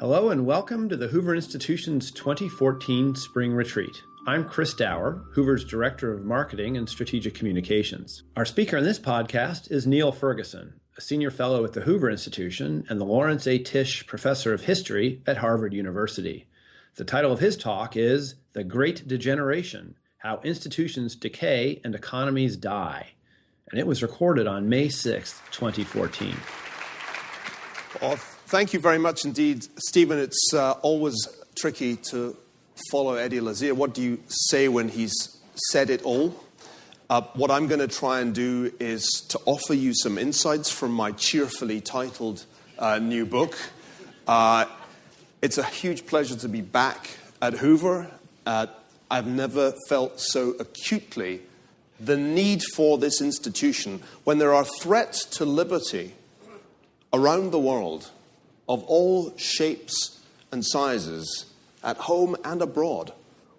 Hello and welcome to the Hoover Institution's 2014 Spring Retreat. I'm Chris Dower, Hoover's Director of Marketing and Strategic Communications. Our speaker in this podcast is NIALL Ferguson, a Senior Fellow at the Hoover Institution and the Lawrence A. Tisch Professor of History at Harvard University. The title of his talk is The Great Degeneration, How Institutions Decay and Economies Die. And it was recorded on May 6th, 2014. Well, thank you very much indeed, Stephen. It's always tricky to follow Eddie Lazier. What do you say when he's said it all? What I'm going to try and do is to offer you some insights from my cheerfully titled new book. It's a huge pleasure to be back at Hoover. I've never felt so acutely the need for this institution when there are threats to liberty around the world of all shapes and sizes, at home and abroad.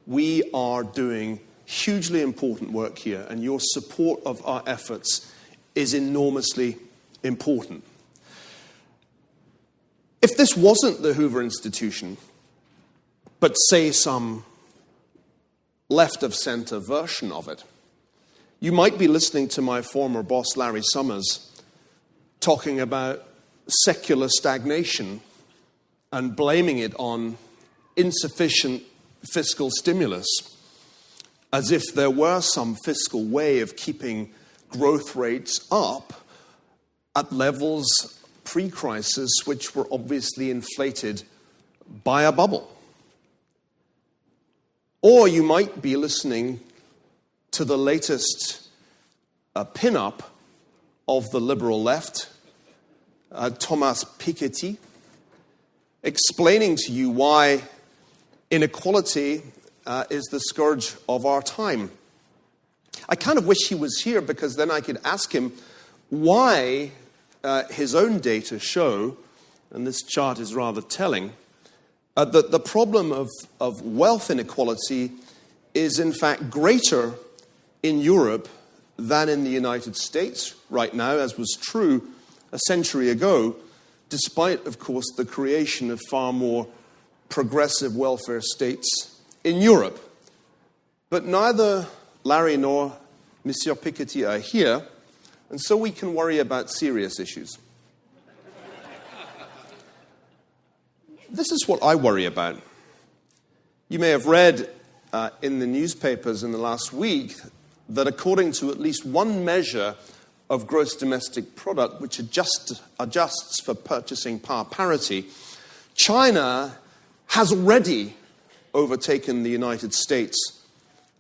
We are doing hugely important work here, and your support of our efforts is enormously important. If this wasn't the Hoover Institution, but say some left-of-center version of it, you might be listening to my former boss, Larry Summers, talking about secular stagnation and blaming it on insufficient fiscal stimulus, as if there were some fiscal way of keeping growth rates up at levels pre-crisis which were obviously inflated by a bubble. Or you might be listening to the latest pin-up of the liberal left, Thomas Piketty, explaining to you why inequality is the scourge of our time. I kind of wish he was here, because then I could ask him why his own data show, and this chart is rather telling, that the problem of wealth inequality is in fact greater in Europe than in the United States right now, as was true a century ago, despite, of course, the creation of far more progressive welfare states in Europe. But neither Larry nor Monsieur Piketty are here, and so we can worry about serious issues. This is what I worry about. You may have read in the newspapers in the last week that according to at least one measure of gross domestic product, which adjusts for purchasing power parity, China has already overtaken the United States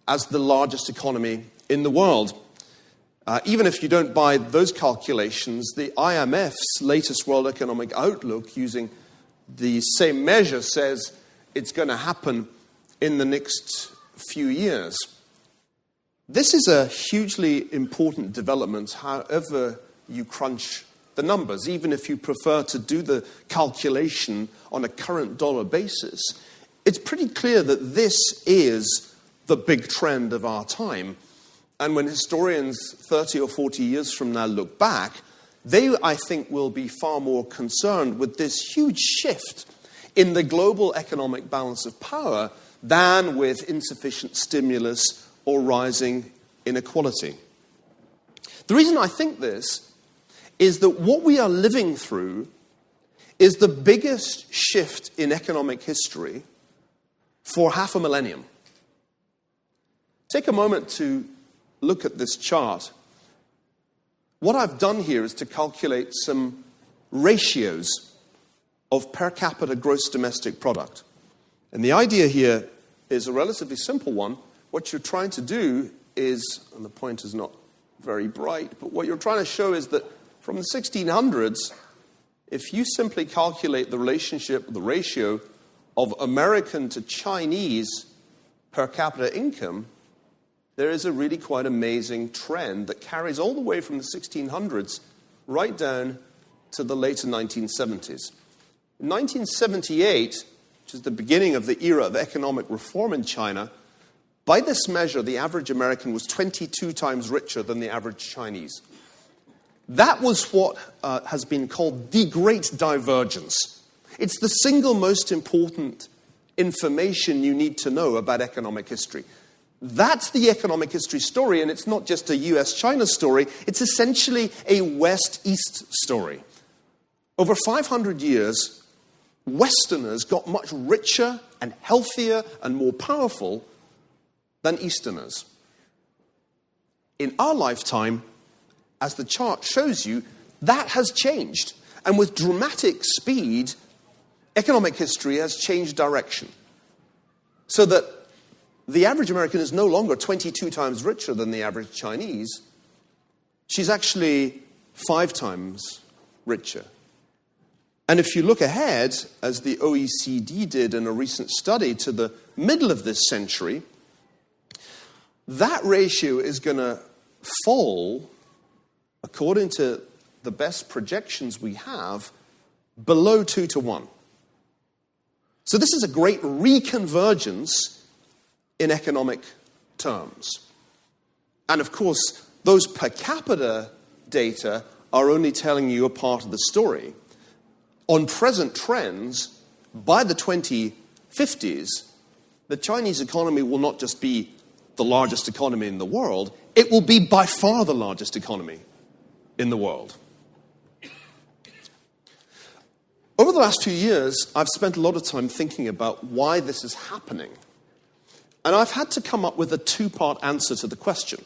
as the largest economy in the world. Even if you don't buy those calculations, the IMF's latest World Economic Outlook, using the same measure, says it's going to happen in the next few years. This is a hugely important development, however you crunch the numbers. Even if you prefer to do the calculation on a current dollar basis, it's pretty clear that this is the big trend of our time. And when historians 30 or 40 years from now look back, they, I think, will be far more concerned with this huge shift in the global economic balance of power than with insufficient stimulus or rising inequality. The reason I think this is that what we are living through is the biggest shift in economic history for half a millennium. Take a moment to look at this chart. What I've done here is to calculate some ratios of per capita gross domestic product. And the idea here is a relatively simple one. What you're trying to do is, and the pointer's not very bright, but what you're trying to show is that from the 1600s, if you simply calculate the relationship, the ratio of American to Chinese per capita income, there is a really quite amazing trend that carries all the way from the 1600s right down to the later 1970s. In 1978, which is the beginning of the era of economic reform in China, by this measure, the average American was 22 times richer than the average Chinese. That was what has been called the Great Divergence. It's the single most important information you need to know about economic history. That's the economic history story, and it's not just a US-China story. It's essentially a West-East story. Over 500 years, Westerners got much richer and healthier and more powerful than Easterners. In our lifetime, as the chart shows you, that has changed. And with dramatic speed, economic history has changed direction. So that the average American is no longer 22 times richer than the average Chinese. She's actually 5 times richer. And if you look ahead, as the OECD did in a recent study, to the middle of this century, that ratio is going to fall, according to the best projections we have, below 2 to 1. So this is a great re-convergence in economic terms. And of course, those per capita data are only telling you a part of the story. On present trends, by the 2050s, the Chinese economy will not just be the largest economy in the world, it will be by far the largest economy in the world. Over the last few years, I've spent a lot of time thinking about why this is happening. And I've had to come up with a 2-part answer to the question.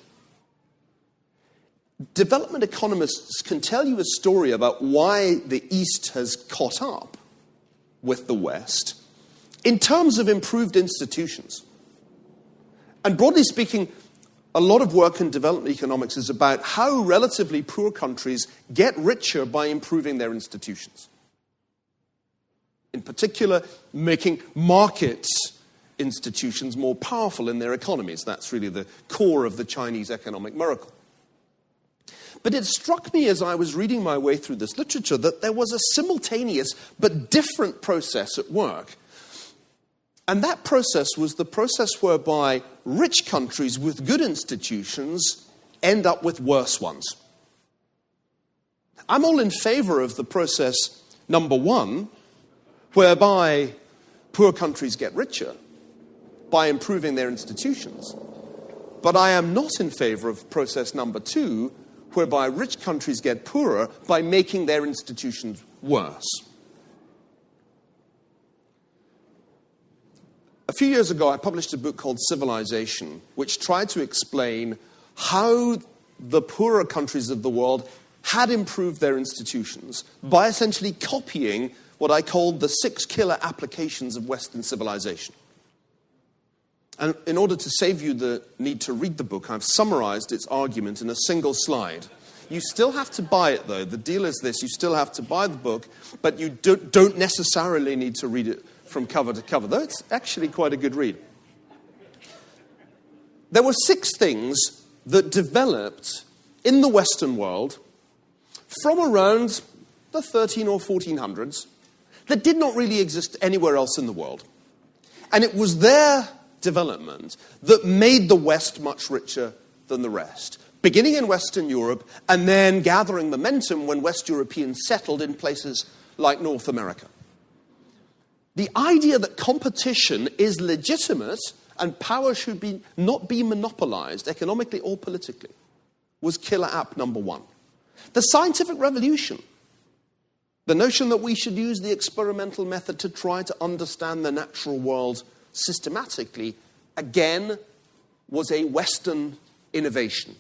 Development economists can tell you a story about why the East has caught up with the West in terms of improved institutions. And broadly speaking, a lot of work in development economics is about how relatively poor countries get richer by improving their institutions. In particular, making market institutions more powerful in their economies. That's really the core of the Chinese economic miracle. But it struck me as I was reading my way through this literature that there was a simultaneous but different process at work. And that process was the process whereby rich countries with good institutions end up with worse ones. I'm all in favor of the process number 1, whereby poor countries get richer by improving their institutions. But I am not in favor of process number 2, whereby rich countries get poorer by making their institutions worse. A few years ago, I published a book called Civilization, which tried to explain how the poorer countries of the world had improved their institutions by essentially copying what I called the 6 killer applications of Western civilization. And in order to save you the need to read the book, I've summarized its argument in a single slide. You still have to buy it, though. The deal is this: you still have to buy the book, but you don't necessarily need to read it from cover to cover, though it's actually quite a good read. There were 6 things that developed in the Western world from around the 13 or 1400s that did not really exist anywhere else in the world. And it was their development that made the West much richer than the rest, beginning in Western Europe and then gathering momentum when West Europeans settled in places like North America. The idea that competition is legitimate and power should not be monopolized economically or politically was killer app number 1. The scientific revolution, the notion that we should use the experimental method to try to understand the natural world systematically, again, was a Western innovation.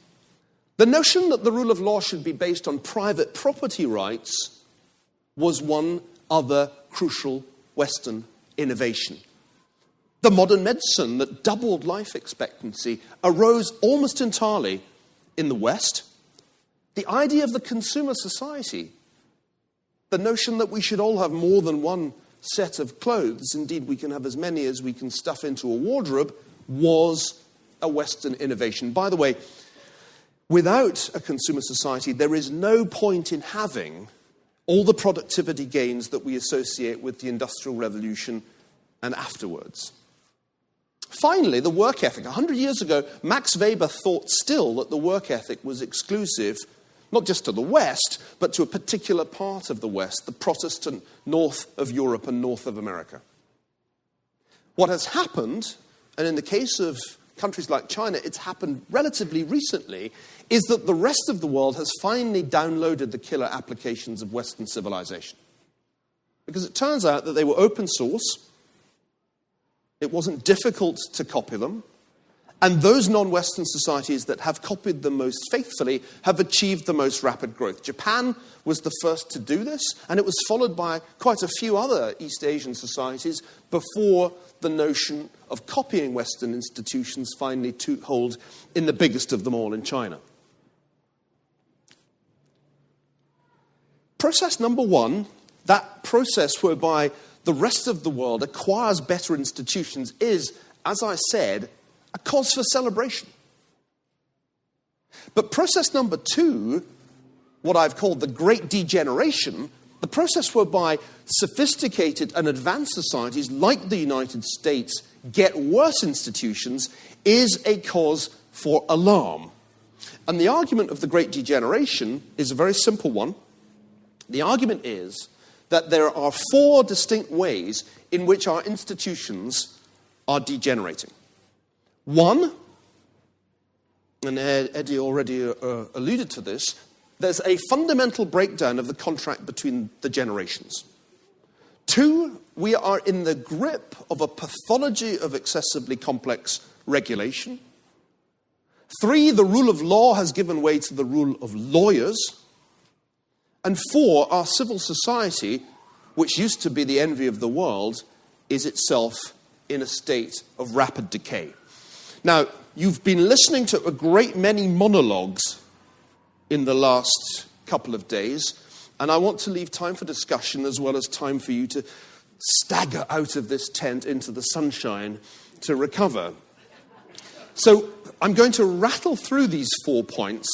The notion that the rule of law should be based on private property rights was one other crucial Western innovation. The modern medicine that doubled life expectancy arose almost entirely in the West. The idea of the consumer society, the notion that we should all have more than one set of clothes, indeed we can have as many as we can stuff into a wardrobe, was a Western innovation. By the way, without a consumer society, there is no point in having all the productivity gains that we associate with the Industrial Revolution and afterwards. Finally, the work ethic. 100 years ago, Max Weber thought still that the work ethic was exclusive not just to the West, but to a particular part of the West, the Protestant north of Europe and north of America. What has happened, and in the case of countries like China, it's happened relatively recently, is that the rest of the world has finally downloaded the killer applications of Western civilization. Because it turns out that they were open source, it wasn't difficult to copy them, and those non-Western societies that have copied them most faithfully have achieved the most rapid growth. Japan was the first to do this, and it was followed by quite a few other East Asian societies before the notion of copying Western institutions finally took hold in the biggest of them all, in China. Process number one, that process whereby the rest of the world acquires better institutions, is, as I said, a cause for celebration. But process number two, what I've called the Great Degeneration, the process whereby sophisticated and advanced societies like the United States get worse institutions, is a cause for alarm. And the argument of the Great Degeneration is a very simple one. The argument is that there are four distinct ways in which our institutions are degenerating. One, and Eddie already alluded to this, there's a fundamental breakdown of the contract between the generations. Two, we are in the grip of a pathology of excessively complex regulation. Three, the rule of law has given way to the rule of lawyers. And four, our civil society, which used to be the envy of the world, is itself in a state of rapid decay. Now, you've been listening to a great many monologues in the last couple of days, and I want to leave time for discussion as well as time for you to stagger out of this tent into the sunshine to recover. So I'm going to rattle through these 4 points,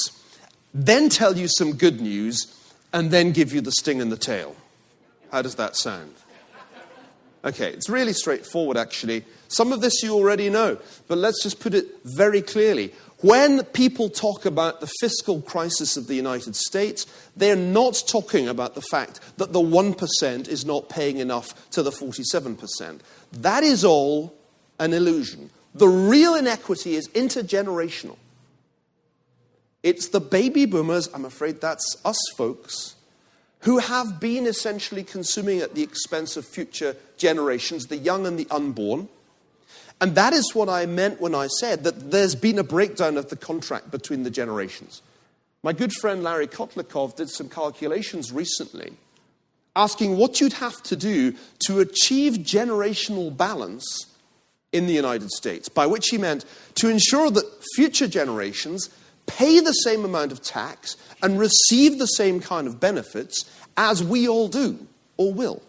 then tell you some good news, and then give you the sting in the tail. How does that sound? Okay, it's really straightforward, actually. Some of this you already know, but let's just put it very clearly. When people talk about the fiscal crisis of the United States, they're not talking about the fact that the 1% is not paying enough to the 47%. That is all an illusion. The real inequity is intergenerational. It's the baby boomers, I'm afraid that's us folks, who have been essentially consuming at the expense of future generations, the young and the unborn. And that is what I meant when I said that there's been a breakdown of the contract between the generations. My good friend Larry Kotlikov did some calculations recently, asking what you'd have to do to achieve generational balance in the United States, by which he meant to ensure that future generations pay the same amount of tax and receive the same kind of benefits as we all do, or will.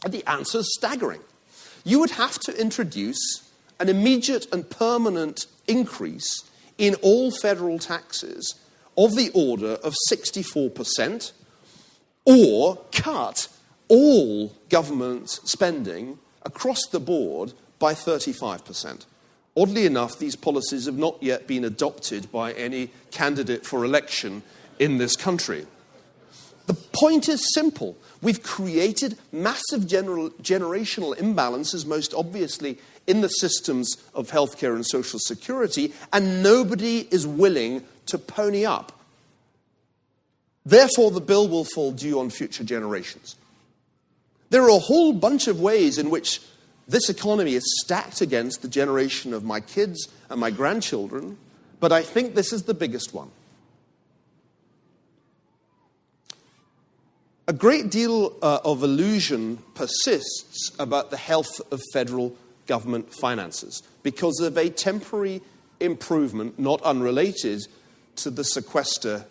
And the answer is staggering. You would have to introduce an immediate and permanent increase in all federal taxes of the order of 64%, or cut all government spending across the board by 35%. Oddly enough, these policies have not yet been adopted by any candidate for election in this country. The point is simple. We've created massive generational imbalances, most obviously in the systems of healthcare and social security, and nobody is willing to pony up. Therefore, the bill will fall due on future generations. There are a whole bunch of ways in which this economy is stacked against the generation of my kids and my grandchildren, but I think this is the biggest one. A great deal of illusion persists about the health of federal government finances because of a temporary improvement not unrelated to the sequester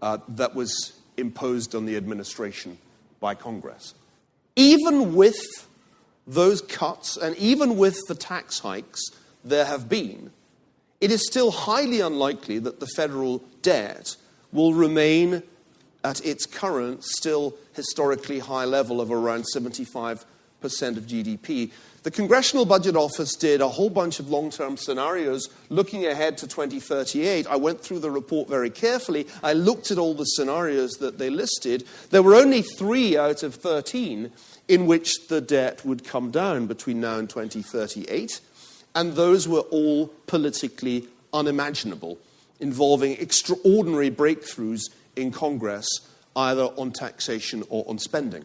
that was imposed on the administration by Congress. Even with those cuts, and even with the tax hikes there have been, it is still highly unlikely that the federal debt will remain at its current, still historically high level of around 75% of GDP. The Congressional Budget Office did a whole bunch of long-term scenarios looking ahead to 2038. I went through the report very carefully. I looked at all the scenarios that they listed. There were only 3 out of 13 in which the debt would come down between now and 2038, and those were all politically unimaginable, involving extraordinary breakthroughs in Congress, either on taxation or on spending.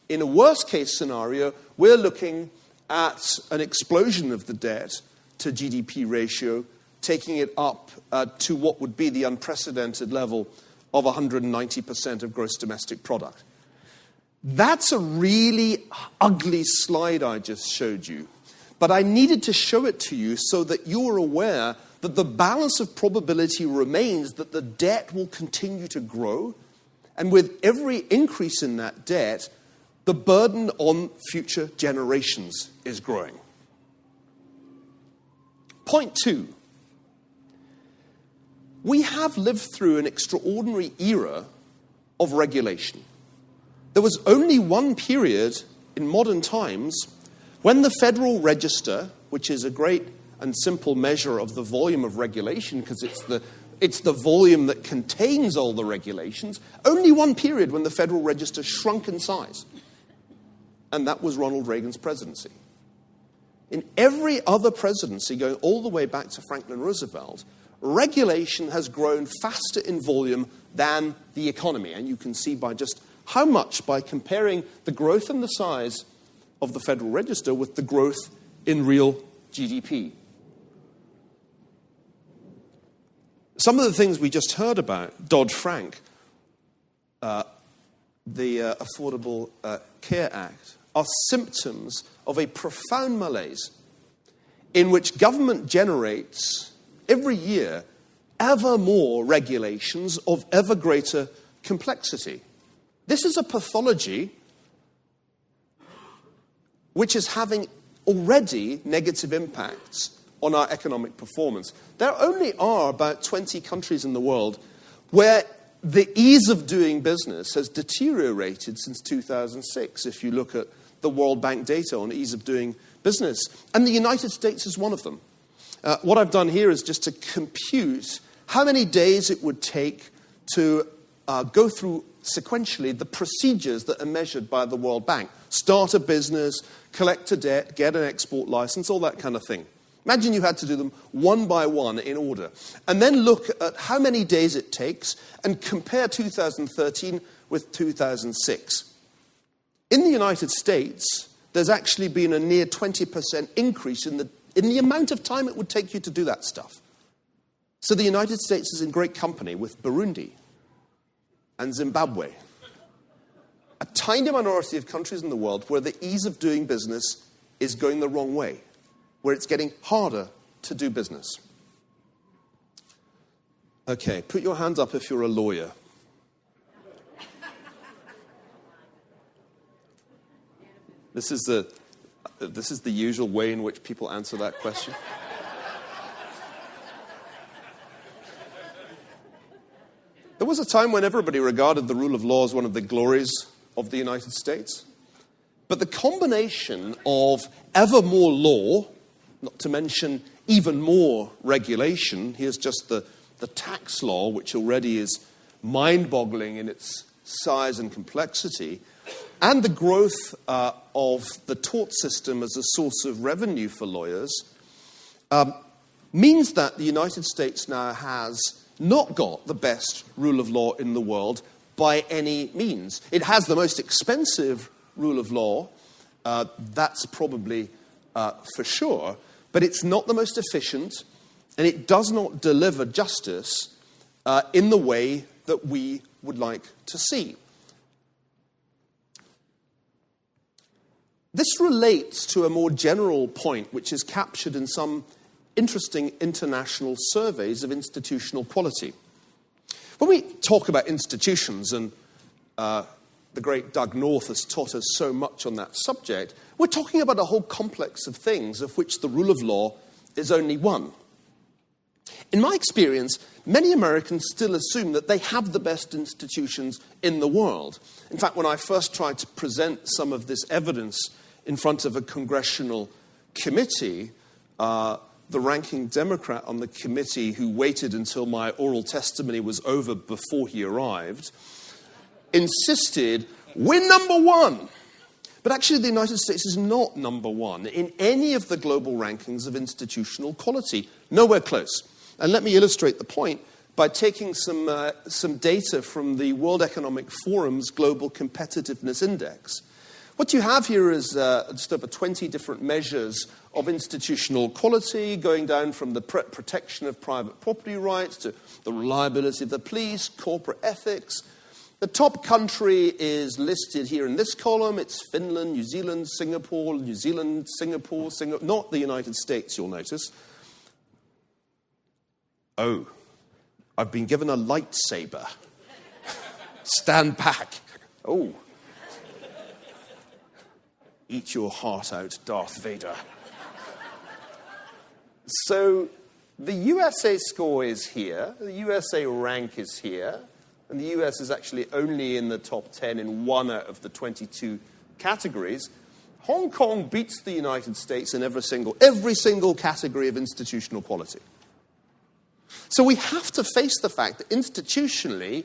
In a worst-case scenario, we're looking at an explosion of the debt to GDP ratio, taking it up to what would be the unprecedented level of 190% of gross domestic product. That's a really ugly slide I just showed you, but I needed to show it to you so that you're aware that the balance of probability remains that the debt will continue to grow, and with every increase in that debt, the burden on future generations is growing. Point 2. We have lived through an extraordinary era of regulation. There was only one period in modern times when the Federal Register, which is a great and simple measure of the volume of regulation because it's the volume that contains all the regulations, only one period when the Federal Register shrunk in size. And that was Ronald Reagan's presidency. In every other presidency, going all the way back to Franklin Roosevelt, regulation has grown faster in volume than the economy. And you can see by just how much by comparing the growth in the size of the Federal Register with the growth in real GDP. Some of the things we just heard about, Dodd-Frank, the Affordable Care Act, are symptoms of a profound malaise in which government generates every year ever more regulations of ever greater complexity. This is a pathology which is having already negative impacts on our economic performance. There only are about 20 countries in the world where the ease of doing business has deteriorated since 2006, if you look at the World Bank data on ease of doing business. And the United States is one of them. What I've done here is just to compute how many days it would take to go through sequentially the procedures that are measured by the World Bank. Start a business, collect a debt, get an export license, all that kind of thing. Imagine you had to do them one by one in order. And then look at how many days it takes and compare 2013 with 2006. In the United States, there's actually been a near 20% increase in the amount of time it would take you to do that stuff. So the United States is in great company with Burundi and Zimbabwe, a tiny minority of countries in the world where the ease of doing business is going the wrong way, where it's getting harder to do business. Okay, put your hands up if you're a lawyer. This is the usual way in which people answer that question. There was a time when everybody regarded the rule of law as one of the glories of the United States. But the combination of ever more law, not to mention even more regulation, here's just the tax law, which already is mind-boggling in its size and complexity, and the growth of the tort system as a source of revenue for lawyers, means that the United States now has not got the best rule of law in the world by any means. It has the most expensive rule of law, that's probably for sure, but it's not the most efficient, and it does not deliver justice in the way that we would like to see. This relates to a more general point which is captured in some interesting international surveys of institutional quality. When we talk about institutions, and the great Doug North has taught us so much on that subject, we're talking about a whole complex of things of which the rule of law is only one. In my experience, many Americans still assume that they have the best institutions in the world. In fact, when I first tried to present some of this evidence in front of a congressional committee, the ranking Democrat on the committee, who waited until my oral testimony was over before he arrived, insisted, we're number one. But actually, the United States is not number one in any of the global rankings of institutional quality. Nowhere close. And let me illustrate the point by taking some data from the World Economic Forum's Global Competitiveness Index. What you have here is just over 20 different measures of institutional quality, going down from the protection of private property rights to the reliability of the police, corporate ethics. The top country is listed here in this column. It's Finland, New Zealand, Singapore, not the United States, you'll notice. Oh, I've been given a lightsaber. Stand back. Oh. Eat your heart out, Darth Vader. So the USA score is here, the USA rank is here, and the US is actually only in the top 10 in one out of the 22 categories. Hong Kong beats the United States in every single category of institutional quality. So we have to face the fact that institutionally,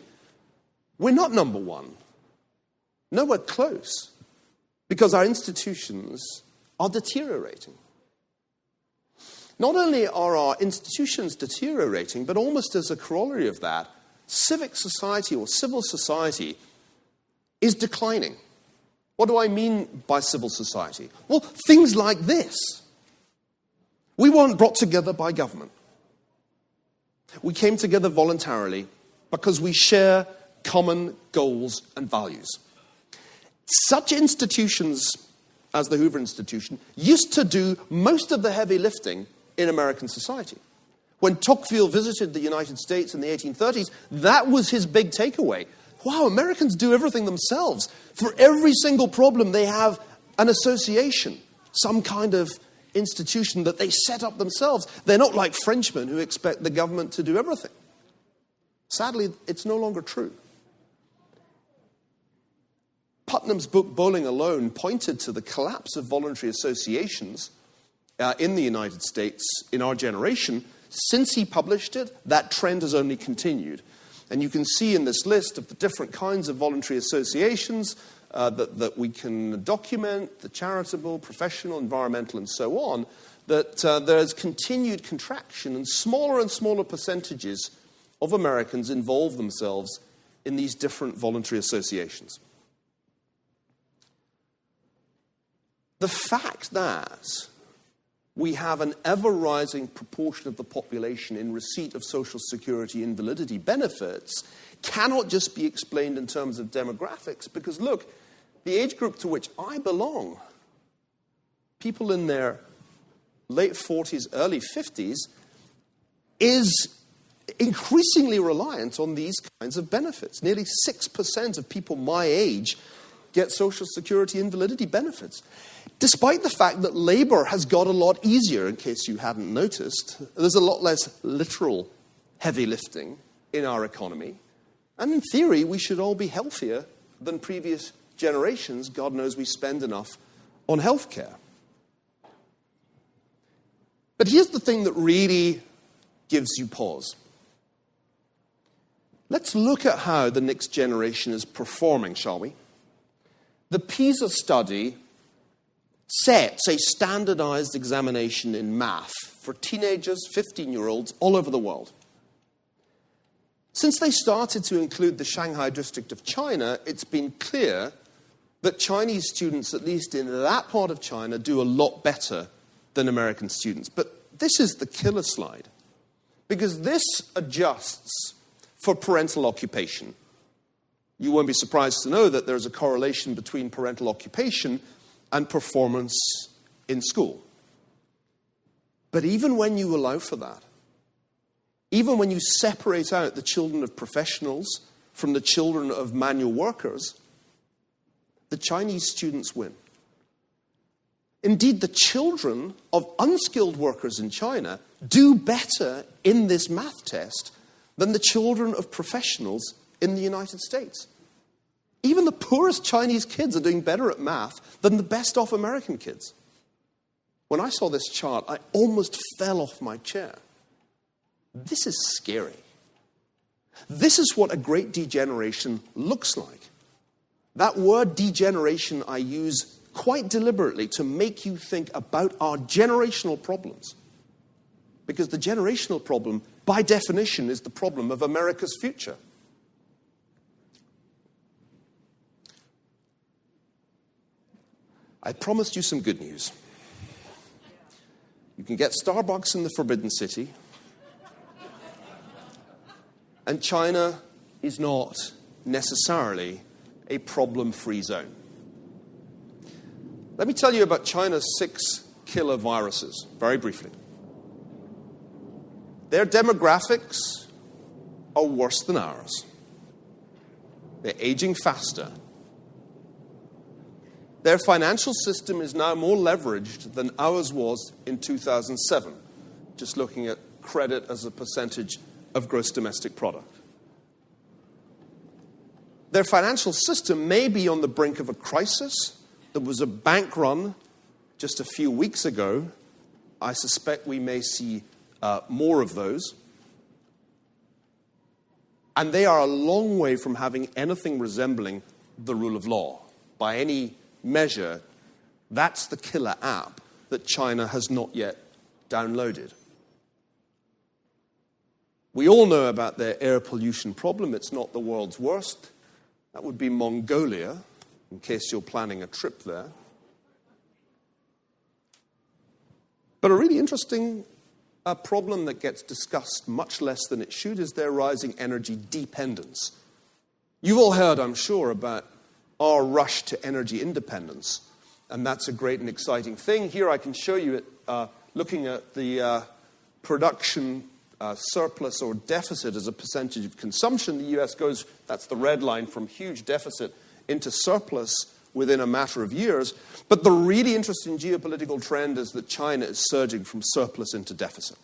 we're not number one. Nowhere close. Because our institutions are deteriorating. Not only are our institutions deteriorating, but almost as a corollary of that, civic society or civil society is declining. What do I mean by civil society? Well, things like this. We weren't brought together by government. We came together voluntarily because we share common goals and values. Such institutions as the Hoover Institution used to do most of the heavy lifting in American society. When Tocqueville visited the United States in the 1830s, that was his big takeaway. Wow, Americans do everything themselves. For every single problem, they have an association, some kind of institution that they set up themselves. They're not like Frenchmen who expect the government to do everything. Sadly, it's no longer true. Putnam's book, Bowling Alone, pointed to the collapse of voluntary associations in the United States in our generation. Since he published it, that trend has only continued. And you can see in this list of the different kinds of voluntary associations that we can document, the charitable, professional, environmental, and so on, that there's continued contraction and smaller percentages of Americans involve themselves in these different voluntary associations. The fact that we have an ever-rising proportion of the population in receipt of Social Security invalidity benefits cannot just be explained in terms of demographics, because look, the age group to which I belong, people in their late 40s, early 50s, is increasingly reliant on these kinds of benefits. Nearly 6% of people my age get Social Security invalidity benefits. Despite the fact that labor has got a lot easier, in case you hadn't noticed, there's a lot less literal heavy lifting in our economy. And in theory, we should all be healthier than previous generations. God knows we spend enough on healthcare. But here's the thing that really gives you pause. Let's look at how the next generation is performing, shall we? The PISA study sets a standardized examination in math for teenagers, 15-year-olds, all over the world. Since they started to include the Shanghai district of China, it's been clear that Chinese students, at least in that part of China, do a lot better than American students. But this is the killer slide, because this adjusts for parental occupation. You won't be surprised to know that there's a correlation between parental occupation and performance in school. But even when you allow for that, even when you separate out the children of professionals from the children of manual workers, the Chinese students win. Indeed, the children of unskilled workers in China do better in this math test than the children of professionals in the United States. Even the poorest Chinese kids are doing better at math than the best off American kids. When I saw this chart, I almost fell off my chair. This is scary. This is what a great degeneration looks like. That word degeneration I use quite deliberately to make you think about our generational problems. Because the generational problem, by definition, is the problem of America's future. I promised you some good news. You can get Starbucks in the Forbidden City, and China is not necessarily a problem-free zone. Let me tell you about China's 6 killer viruses, very briefly. Their demographics are worse than ours. They're aging faster. Their financial system is now more leveraged than ours was in 2007, just looking at credit as a percentage of gross domestic product. Their financial system may be on the brink of a crisis. There was a bank run just a few weeks ago. I suspect we may see more of those. And they are a long way from having anything resembling the rule of law. By any measure, that's the killer app that China has not yet downloaded. We all know about their air pollution problem. It's not the world's worst. That would be Mongolia, in case you're planning a trip there. But a really interesting problem that gets discussed much less than it should is their rising energy dependence. You've all heard, I'm sure, about our rush to energy independence, and that's a great and exciting thing. Here I can show you it looking at the production surplus or deficit as a percentage of consumption. The US goes, that's the red line, from huge deficit into surplus within a matter of years. But the really interesting geopolitical trend is that China is surging from surplus into deficit.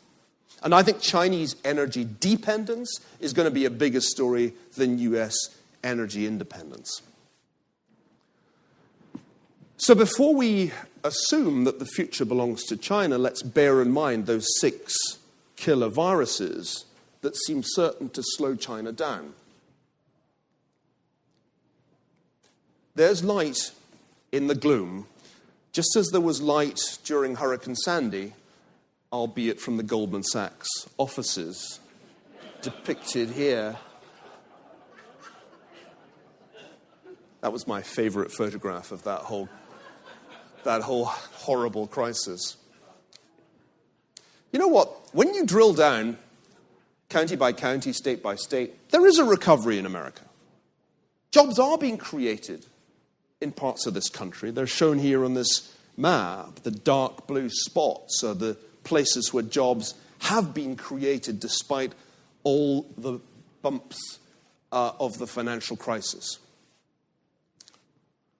And I think Chinese energy dependence is going to be a bigger story than US energy independence. So before we assume that the future belongs to China, let's bear in mind those 6 killer viruses that seem certain to slow China down. There's light in the gloom, just as there was light during Hurricane Sandy, albeit from the Goldman Sachs offices, depicted here. That was my favorite photograph of that whole horrible crisis. You know what? When you drill down, county by county, state by state, there is a recovery in America. Jobs are being created in parts of this country. They're shown here on this map. The dark blue spots are the places where jobs have been created despite all the bumps of the financial crisis.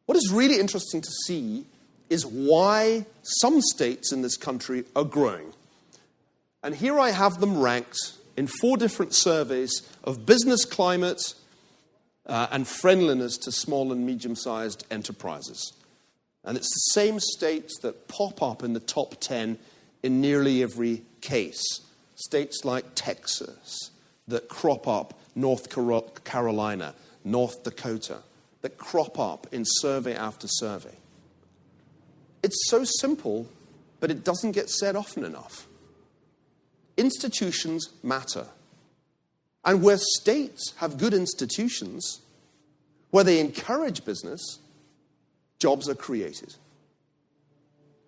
What is really interesting to see is why some states in this country are growing. And here I have them ranked in 4 different surveys of business climate and friendliness to small and medium-sized enterprises. And it's the same states that pop up in the top 10 in nearly every case. States like Texas that crop up, North Carolina, North Dakota, that crop up in survey after survey. It's so simple, but it doesn't get said often enough. Institutions matter. And where states have good institutions, where they encourage business, jobs are created.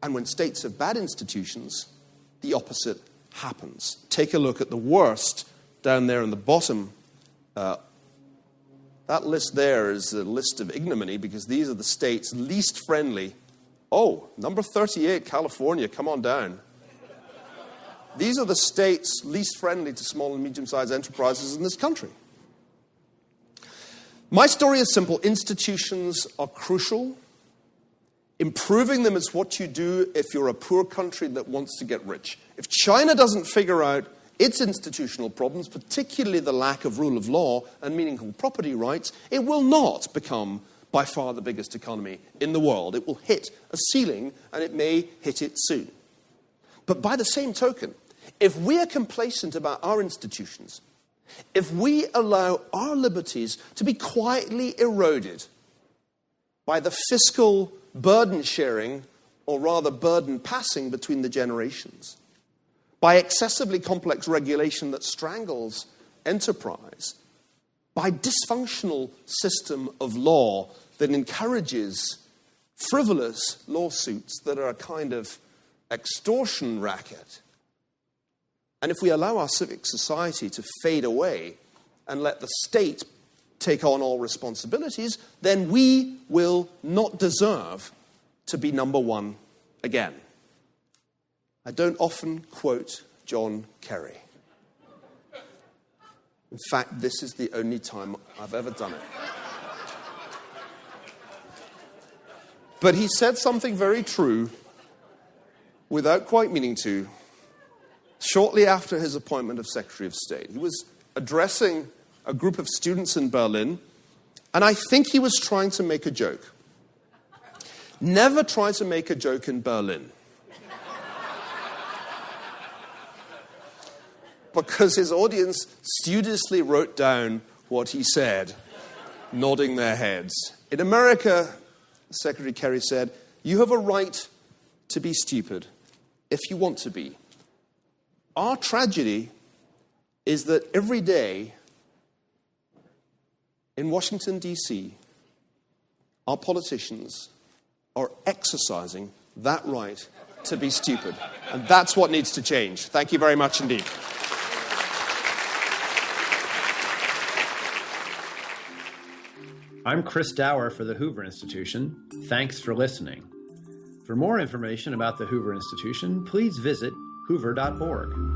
And when states have bad institutions, the opposite happens. Take a look at the worst down there in the bottom. That list there is a list of ignominy because these are the states least friendly. Oh, number 38, California, come on down. These are the states least friendly to small and medium-sized enterprises in this country. My story is simple. Institutions are crucial. Improving them is what you do if you're a poor country that wants to get rich. If China doesn't figure out its institutional problems, particularly the lack of rule of law and meaningful property rights, it will not become by far the biggest economy in the world. It will hit a ceiling, and it may hit it soon. But by the same token, if we are complacent about our institutions, if we allow our liberties to be quietly eroded by the fiscal burden sharing, or rather burden passing between the generations, by excessively complex regulation that strangles enterprise, by dysfunctional system of law that encourages frivolous lawsuits that are a kind of extortion racket, and if we allow our civic society to fade away and let the state take on all responsibilities, then we will not deserve to be number one again. I don't often quote John Kerry. In fact, this is the only time I've ever done it. But he said something very true, without quite meaning to, shortly after his appointment of Secretary of State. He was addressing a group of students in Berlin, and I think he was trying to make a joke. Never try to make a joke in Berlin. Because his audience studiously wrote down what he said, nodding their heads. In America, Secretary Kerry said, "You have a right to be stupid if you want to be. Our tragedy is that every day in Washington, D.C., our politicians are exercising that right to be stupid. And that's what needs to change." Thank you very much indeed. I'm Chris Dower for the Hoover Institution. Thanks for listening. For more information about the Hoover Institution, please visit hoover.org.